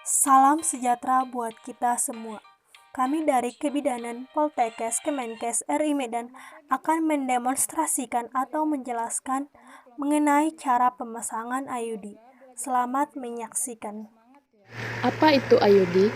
Salam sejahtera buat kita semua. Kami dari Kebidanan Poltekkes Kemenkes RI Medan akan mendemonstrasikan atau menjelaskan mengenai cara pemasangan IUD. Selamat menyaksikan. Apa itu IUD?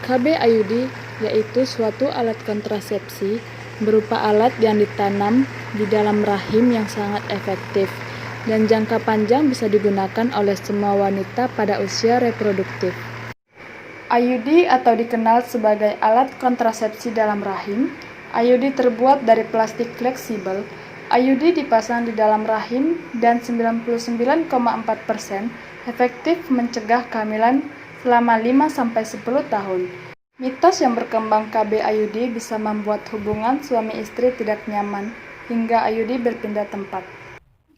KB IUD yaitu suatu alat kontrasepsi berupa alat yang ditanam di dalam rahim yang sangat efektif dan jangka panjang bisa digunakan oleh semua wanita pada usia reproduktif. IUD atau dikenal sebagai alat kontrasepsi dalam rahim. IUD terbuat dari plastik fleksibel. IUD dipasang di dalam rahim dan 99,4% efektif mencegah kehamilan selama 5-10 tahun. Mitos yang berkembang KB IUD bisa membuat hubungan suami istri tidak nyaman hingga IUD berpindah tempat.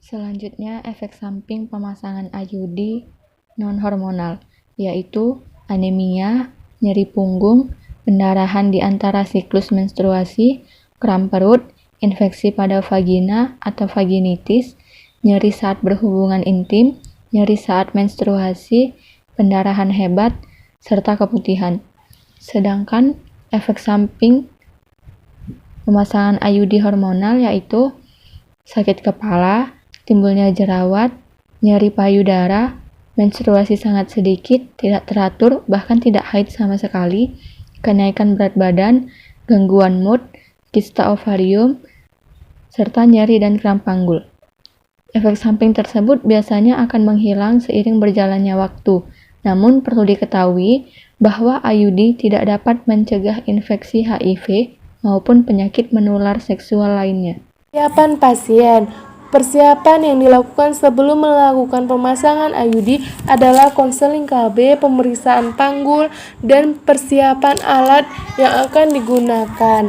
Selanjutnya, efek samping pemasangan IUD non-hormonal, yaitu anemia, nyeri punggung, pendarahan di antara siklus menstruasi, kram perut, infeksi pada vagina atau vaginitis, nyeri saat berhubungan intim, nyeri saat menstruasi, pendarahan hebat, serta keputihan. Sedangkan efek samping pemasangan IUD hormonal yaitu sakit kepala, timbulnya jerawat, nyeri payudara, menstruasi sangat sedikit, tidak teratur, bahkan tidak haid sama sekali, kenaikan berat badan, gangguan mood, kista ovarium, serta nyeri dan kram panggul. Efek samping tersebut biasanya akan menghilang seiring berjalannya waktu. Namun perlu diketahui bahwa IUD tidak dapat mencegah infeksi HIV maupun penyakit menular seksual lainnya. Persiapan pasien. Persiapan yang dilakukan sebelum melakukan pemasangan IUD adalah konseling KB, pemeriksaan panggul, dan persiapan alat yang akan digunakan.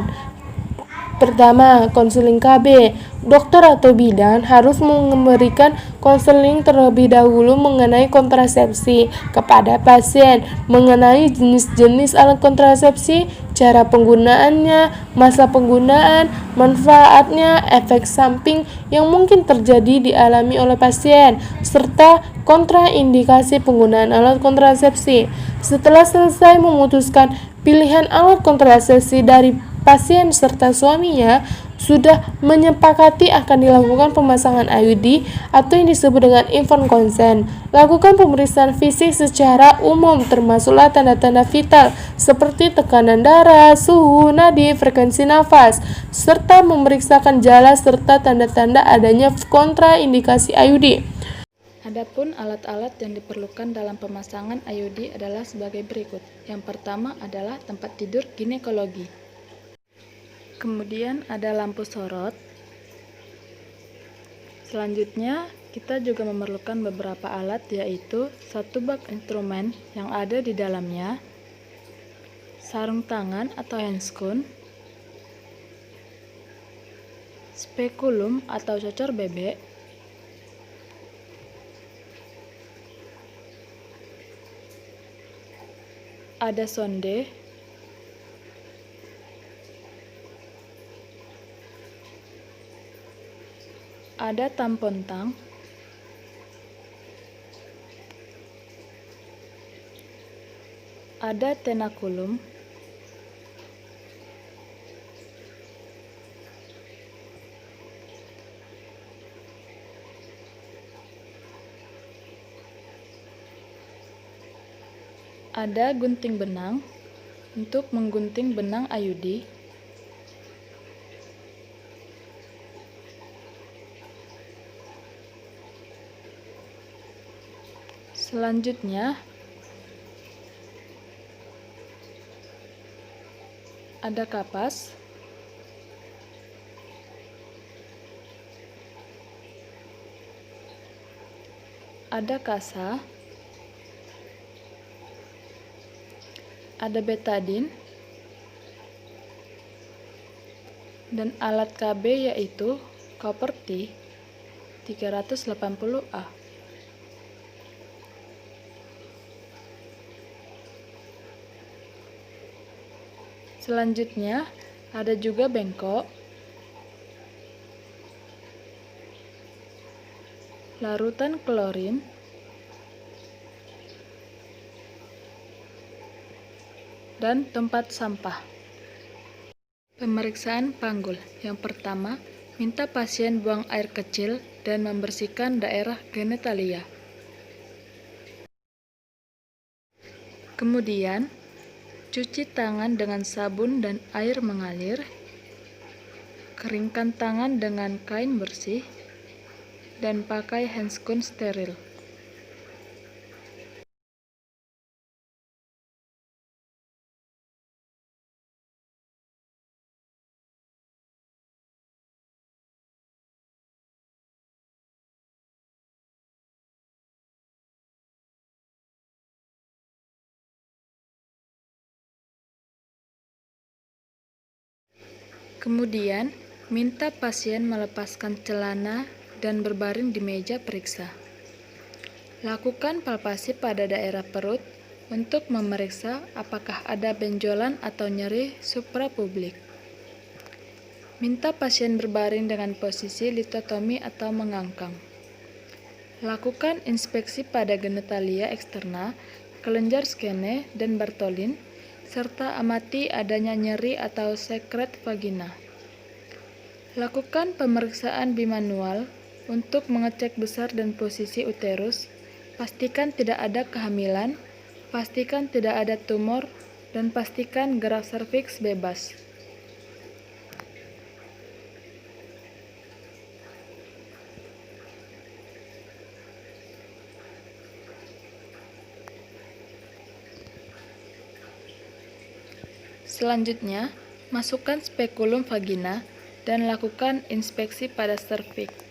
Pertama, konseling KB. Dokter atau bidan harus memberikan konseling terlebih dahulu mengenai kontrasepsi kepada pasien, mengenai jenis-jenis alat kontrasepsi, cara penggunaannya, masa penggunaan, manfaatnya, efek samping yang mungkin terjadi dialami oleh pasien, serta kontraindikasi penggunaan alat kontrasepsi. Setelah selesai memutuskan pilihan alat kontrasepsi dari pasien serta suaminya sudah menyepakati akan dilakukan pemasangan IUD atau yang disebut dengan informed consent. Lakukan pemeriksaan fisik secara umum termasuklah tanda-tanda vital seperti tekanan darah, suhu, nadi, frekuensi nafas, serta memeriksakan jala serta tanda-tanda adanya kontraindikasi IUD. Adapun alat-alat yang diperlukan dalam pemasangan IUD adalah sebagai berikut. Yang pertama adalah tempat tidur ginekologi. Kemudian ada lampu sorot. Selanjutnya, kita juga memerlukan beberapa alat yaitu satu bak instrumen yang ada di dalamnya, sarung tangan atau handscoon, spekulum atau cocor bebek, ada sonde, ada tampon tang, ada tenakulum, ada gunting benang untuk menggunting benang IUD, selanjutnya ada kapas, ada kasa, ada betadine, dan alat KB yaitu copper T 380A. Selanjutnya ada juga bengkok, larutan klorin, dan tempat sampah. Pemeriksaan panggul. Yang pertama, minta pasien buang air kecil dan membersihkan daerah genitalia. Kemudian, cuci tangan dengan sabun dan air mengalir. Keringkan tangan dengan kain bersih dan pakai handscoon steril. Kemudian, minta pasien melepaskan celana dan berbaring di meja periksa. Lakukan palpasi pada daerah perut untuk memeriksa apakah ada benjolan atau nyeri suprapublik. Minta pasien berbaring dengan posisi litotomi atau mengangkang. Lakukan inspeksi pada genitalia eksterna, kelenjar skene, dan Bartholin, serta amati adanya nyeri atau sekret vagina. Lakukan pemeriksaan bimanual untuk mengecek besar dan posisi uterus, pastikan tidak ada kehamilan, pastikan tidak ada tumor, dan pastikan gerak serviks bebas. Selanjutnya, masukkan spekulum vagina dan lakukan inspeksi pada serviks.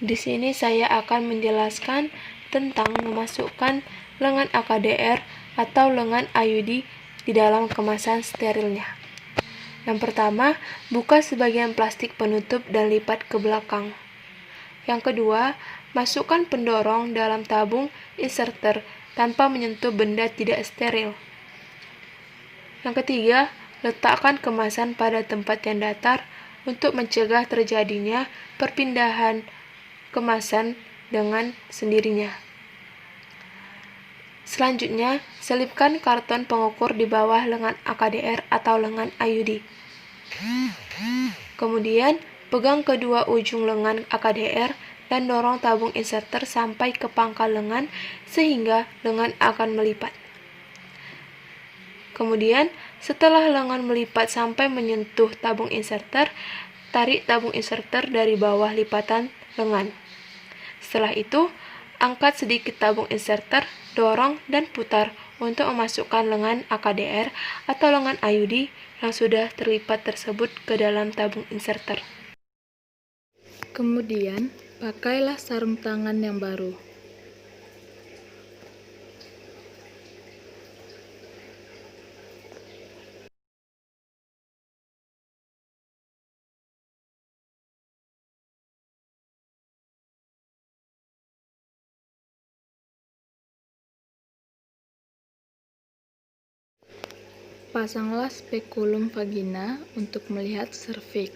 Di sini saya akan menjelaskan tentang memasukkan lengan AKDR atau lengan IUD di dalam kemasan sterilnya. Yang pertama, buka sebagian plastik penutup dan lipat ke belakang. Yang kedua, masukkan pendorong dalam tabung inserter tanpa menyentuh benda tidak steril. Yang ketiga, letakkan kemasan pada tempat yang datar untuk mencegah terjadinya perpindahan kemasan dengan sendirinya. Selanjutnya, selipkan karton pengukur di bawah lengan AKDR atau lengan IUD. Kemudian, pegang kedua ujung lengan AKDR dan dorong tabung inserter sampai ke pangkal lengan sehingga lengan akan melipat. Kemudian, setelah lengan melipat sampai menyentuh tabung inserter, tarik tabung inserter dari bawah lipatan lengan. Setelah itu, angkat sedikit tabung inserter, dorong dan putar untuk memasukkan lengan AKDR atau lengan IUD yang sudah terlipat tersebut ke dalam tabung inserter. Kemudian, pakailah sarung tangan yang baru. Pasanglah spekulum vagina untuk melihat serviks.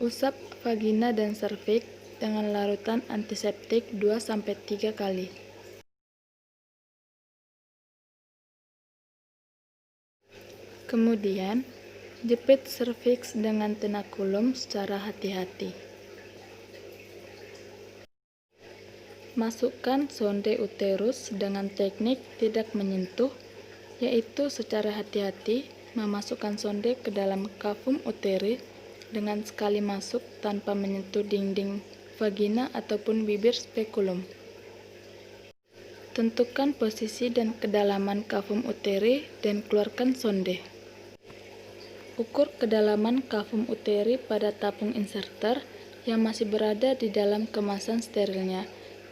Usap vagina dan serviks dengan larutan antiseptik 2-3 kali. Kemudian, jepit serviks dengan tenakulum secara hati-hati. Masukkan sonde uterus dengan teknik tidak menyentuh, yaitu secara hati-hati memasukkan sonde ke dalam kavum uteri dengan sekali masuk tanpa menyentuh dinding vagina ataupun bibir spekulum. Tentukan posisi dan kedalaman kavum uteri dan keluarkan sonde. Ukur kedalaman kavum uteri pada tabung inserter yang masih berada di dalam kemasan sterilnya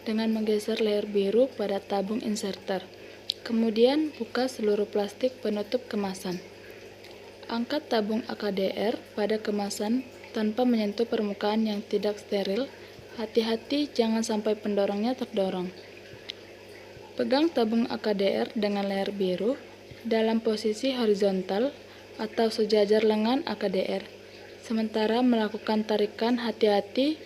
dengan menggeser layer biru pada tabung inserter. Kemudian buka seluruh plastik penutup kemasan. Angkat tabung AKDR pada kemasan tanpa menyentuh permukaan yang tidak steril. Hati-hati jangan sampai pendorongnya terdorong. Pegang tabung AKDR dengan layar biru dalam posisi horizontal atau sejajar lengan AKDR. Sementara melakukan tarikan, hati-hati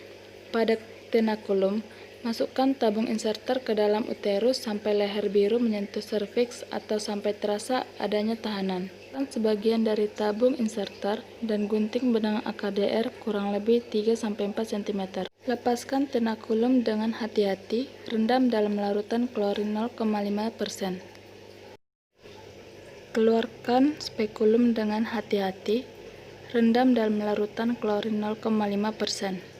pada tenakulum. Masukkan tabung inserter ke dalam uterus sampai leher biru menyentuh serviks atau sampai terasa adanya tahanan. Sebagian dari tabung inserter dan gunting benang AKDR kurang lebih 3-4 cm. Lepaskan tenakulum dengan hati-hati, rendam dalam larutan klorin 0,5%. Keluarkan spekulum dengan hati-hati, rendam dalam larutan klorin 0,5%.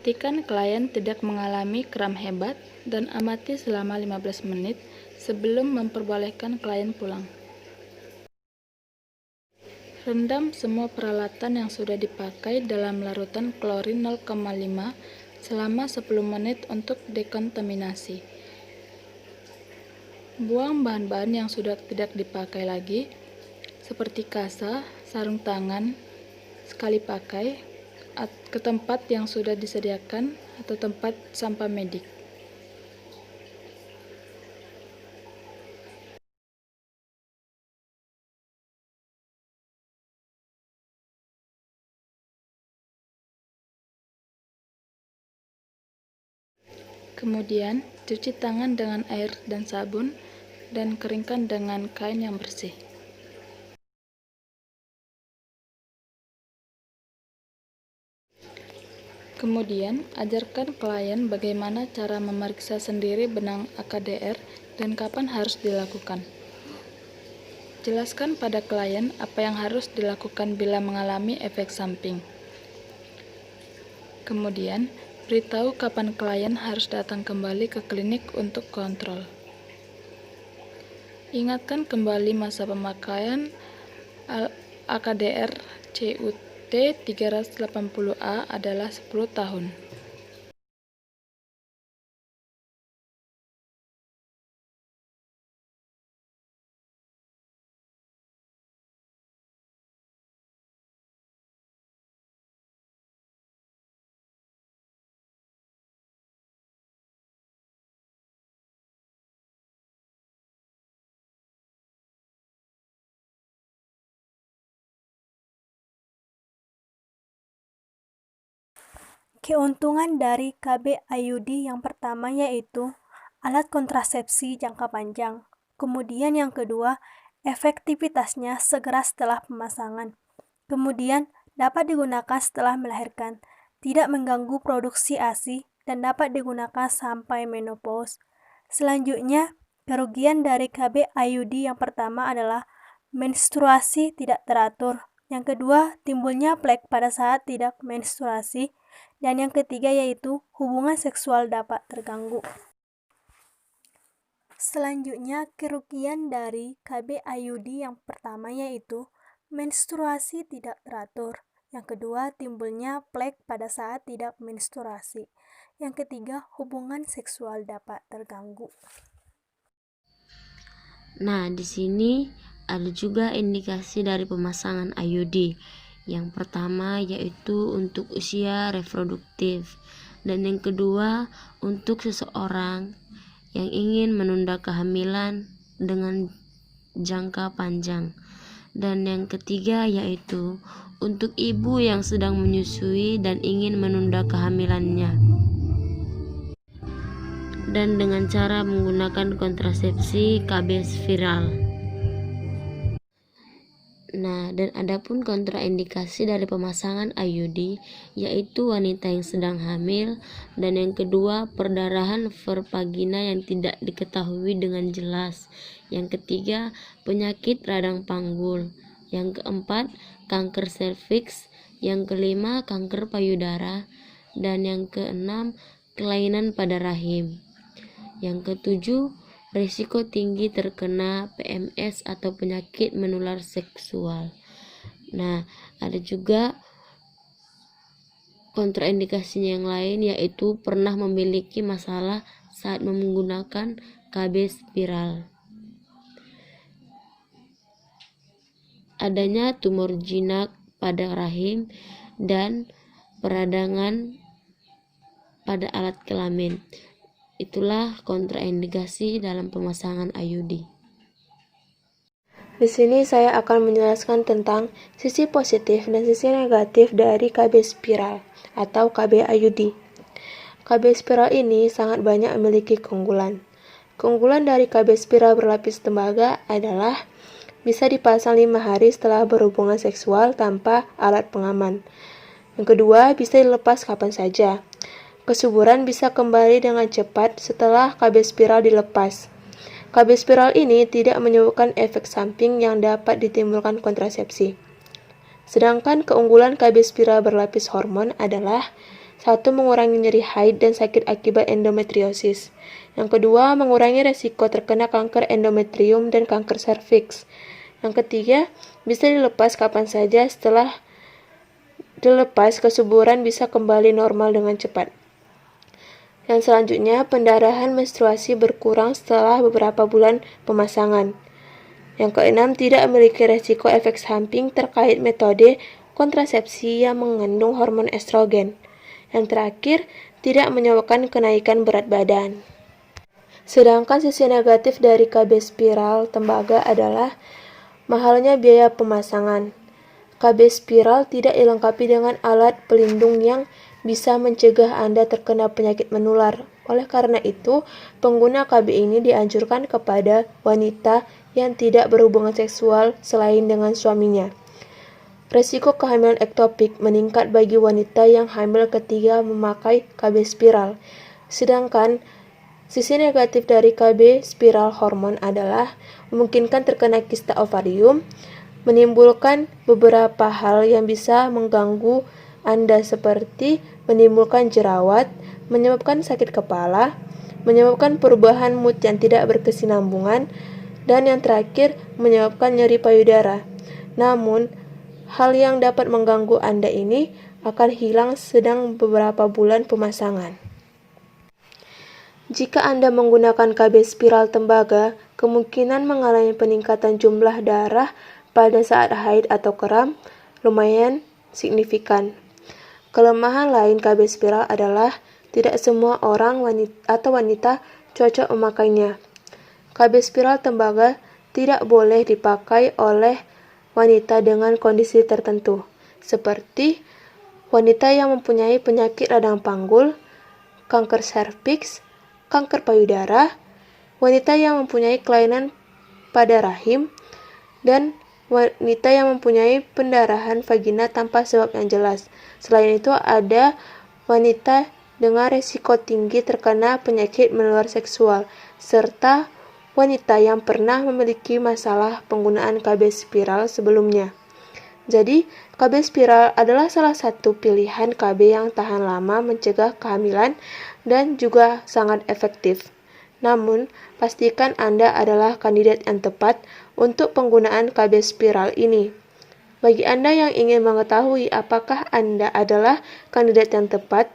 Pastikan klien tidak mengalami kram hebat dan amati selama 15 menit sebelum memperbolehkan klien pulang. Rendam semua peralatan yang sudah dipakai dalam larutan klorin 0,5 selama 10 menit untuk dekontaminasi. Buang bahan-bahan yang sudah tidak dipakai lagi, seperti kasa, sarung tangan, sekali pakai, ke tempat yang sudah disediakan atau tempat sampah medik. Kemudian, cuci tangan dengan air dan sabun dan keringkan dengan kain yang bersih. Kemudian, ajarkan klien bagaimana cara memeriksa sendiri benang AKDR dan kapan harus dilakukan. Jelaskan pada klien apa yang harus dilakukan bila mengalami efek samping. Kemudian, beritahu kapan klien harus datang kembali ke klinik untuk kontrol. Ingatkan kembali masa pemakaian AKDR CUT 380A adalah 10 tahun. Keuntungan dari KB IUD yang pertama yaitu alat kontrasepsi jangka panjang. Kemudian yang kedua, efektivitasnya segera setelah pemasangan. Kemudian dapat digunakan setelah melahirkan, tidak mengganggu produksi ASI, dan dapat digunakan sampai menopause. Selanjutnya, kerugian dari KB IUD yang pertama adalah menstruasi tidak teratur. Yang kedua, timbulnya plek pada saat tidak menstruasi. Dan yang ketiga yaitu hubungan seksual dapat terganggu. Selanjutnya, kerugian dari KB IUD yang pertama yaitu menstruasi tidak teratur. Yang kedua, timbulnya plek pada saat tidak menstruasi. Yang ketiga, hubungan seksual dapat terganggu. Nah, di sini ada juga indikasi dari pemasangan IUD. Yang pertama yaitu untuk usia reproduktif, dan yang kedua untuk seseorang yang ingin menunda kehamilan dengan jangka panjang, dan yang ketiga yaitu untuk ibu yang sedang menyusui dan ingin menunda kehamilannya dan dengan cara menggunakan kontrasepsi KB spiral. Nah, dan adapun kontraindikasi dari pemasangan IUD yaitu wanita yang sedang hamil, dan yang kedua perdarahan vervagina yang tidak diketahui dengan jelas. Yang ketiga penyakit radang panggul. Yang keempat kanker serviks. Yang kelima kanker payudara, dan yang keenam kelainan pada rahim. Yang ketujuh risiko tinggi terkena PMS atau penyakit menular seksual. Nah, ada juga kontraindikasinya yang lain yaitu pernah memiliki masalah saat menggunakan KB spiral. Adanya tumor jinak pada rahim dan peradangan pada alat kelamin. Itulah kontraindikasi dalam pemasangan IUD. Di sini saya akan menjelaskan tentang sisi positif dan sisi negatif dari KB spiral atau KB IUD. KB spiral ini sangat banyak memiliki keunggulan. Keunggulan dari KB spiral berlapis tembaga adalah bisa dipasang 5 hari setelah berhubungan seksual tanpa alat pengaman. Yang kedua, bisa dilepas kapan saja. Kesuburan bisa kembali dengan cepat setelah KB spiral dilepas. KB spiral ini tidak menyebabkan efek samping yang dapat ditimbulkan kontrasepsi. Sedangkan keunggulan KB spiral berlapis hormon adalah 1. Mengurangi nyeri haid dan sakit akibat endometriosis. Yang kedua, mengurangi resiko terkena kanker endometrium dan kanker serviks. Yang ketiga, bisa dilepas kapan saja. Setelah dilepas, kesuburan bisa kembali normal dengan cepat. Yang selanjutnya, pendarahan menstruasi berkurang setelah beberapa bulan pemasangan. Yang keenam, tidak memiliki resiko efek samping terkait metode kontrasepsi yang mengandung hormon estrogen. Yang terakhir, tidak menyebabkan kenaikan berat badan. Sedangkan sisi negatif dari KB spiral tembaga adalah mahalnya biaya pemasangan. KB spiral tidak dilengkapi dengan alat pelindung yang bisa mencegah Anda terkena penyakit menular. Oleh karena itu, pengguna KB ini dianjurkan kepada wanita yang tidak berhubungan seksual selain dengan suaminya. Resiko kehamilan ektopik meningkat bagi wanita yang hamil ketika memakai KB spiral. Sedangkan sisi negatif dari KB spiral hormon adalah memungkinkan terkena kista ovarium, menimbulkan beberapa hal yang bisa mengganggu Anda seperti menimbulkan jerawat, menyebabkan sakit kepala, menyebabkan perubahan mood yang tidak berkesinambungan, dan yang terakhir menyebabkan nyeri payudara. Namun, hal yang dapat mengganggu Anda ini akan hilang sedang beberapa bulan pemasangan. Jika Anda menggunakan KB spiral tembaga, kemungkinan mengalami peningkatan jumlah darah pada saat haid atau kram lumayan signifikan. Kelemahan lain KB spiral adalah tidak semua orang wanita cocok memakainya. KB spiral tembaga tidak boleh dipakai oleh wanita dengan kondisi tertentu, seperti wanita yang mempunyai penyakit radang panggul, kanker serviks, kanker payudara, wanita yang mempunyai kelainan pada rahim, dan wanita yang mempunyai pendarahan vagina tanpa sebab yang jelas. Selain itu, ada wanita dengan risiko tinggi terkena penyakit menular seksual, serta wanita yang pernah memiliki masalah penggunaan KB spiral sebelumnya. Jadi, KB spiral adalah salah satu pilihan KB yang tahan lama mencegah kehamilan dan juga sangat efektif. Namun, pastikan Anda adalah kandidat yang tepat untuk penggunaan KB spiral ini. Bagi Anda yang ingin mengetahui apakah Anda adalah kandidat yang tepat,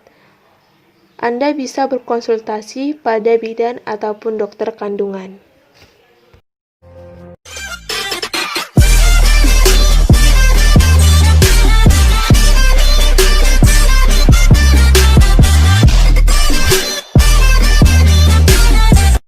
Anda bisa berkonsultasi pada bidan ataupun dokter kandungan.